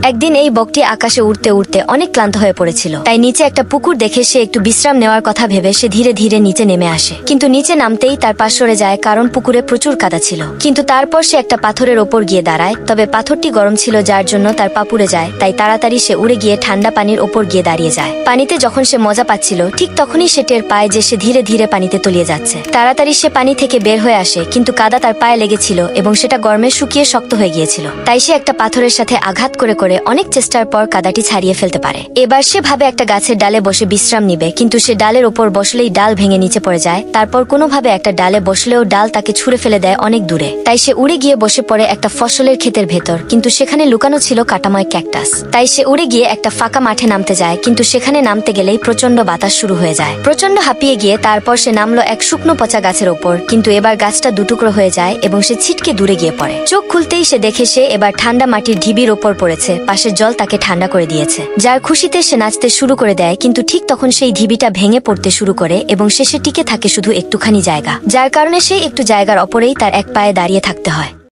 একদিন এই বকটি আকাশে উড়তে উড়তে অনেক ক্লান্ত হয়ে পড়েছিল, তাই নিচে একটা পুকুর দেখে সে একটু বিশ্রাম নেওয়ার কথা ভেবে সে ধীরে ধীরে নিচে নেমে আসে। কিন্তু নিচে নামতেই তার পা সরে যায়, কারণ পুকুরে প্রচুর কাদা ছিল। কিন্তু তারপর সে একটা পাথরের ওপর গিয়ে দাঁড়ায়, তবে পাথরটি গরম ছিল যার জন্য তার পা পুড়ে যায়। তাই তাড়াতাড়ি সে উড়ে গিয়ে ঠান্ডা পানির ওপর গিয়ে দাঁড়িয়ে যায়। পানিতে যখন সে মজা পাচ্ছিল, ঠিক তখনই সে টের পায় যে সে ধীরে ধীরে পানিতে তলিয়ে যাচ্ছে। তাড়াতাড়ি সে পানি থেকে বের হয়ে আসে, কিন্তু কাদা তার পায়ে লেগেছিল এবং সেটা গরমে শুকিয়ে শক্ত হয়ে গিয়েছিল। তাই সে একটা পাথরের সাথে আঘাত করে করে অনেক চেষ্টার পর কাদাটি ছাড়িয়ে ফেলতে পারে। এবার সে ভাবে একটা গাছের ডালে বসে বিশ্রাম নিবে, কিন্তু সে ডালের ওপর বসলেই ডাল ভেঙে নিচে পড়ে যায়। তারপর কোনোভাবে একটা ডালে বসলেও ডাল তাকে ছুঁড়ে ফেলে দেয় অনেক দূরে। তাই সে উড়ে গিয়ে বসে পড়ে একটা ফসলের ক্ষেতের ভেতর, কিন্তু সেখানে লুকানো ছিল কাটাময় ক্যাকটাস। তাই সে উড়ে গিয়ে একটা ফাঁকা মাঠে নামতে যায়, কিন্তু সেখানে নামতে গেলেই প্রচন্ড বাতাস শুরু হয়ে যায়। প্রচন্ড হাঁপিয়ে গিয়ে তারপর সে নামলো এক শুকনো পচা গাছের ওপর, কিন্তু এবার গাছটা দুটুকরো হয়ে যায় এবং সে ছিটকে দূরে গিয়ে পড়ে। চোখ খুলতেই সে দেখে সে এবার ঠান্ডা মাটির ঢিবির ওপর পড়েছে। পাশের জল তাকে ঠান্ডা করে দিয়েছে, যার খুশিতে সে নাচতে শুরু করে দেয়। কিন্তু ঠিক তখন সেই ঢিবিটা ভেঙে পড়তে শুরু করে এবং শেষে টিকে থাকে শুধু একটুখানি জায়গা, যার কারণে সে একটু জায়গার ওপরেই তার এক পায়ে দাঁড়িয়ে থাকতে হয়।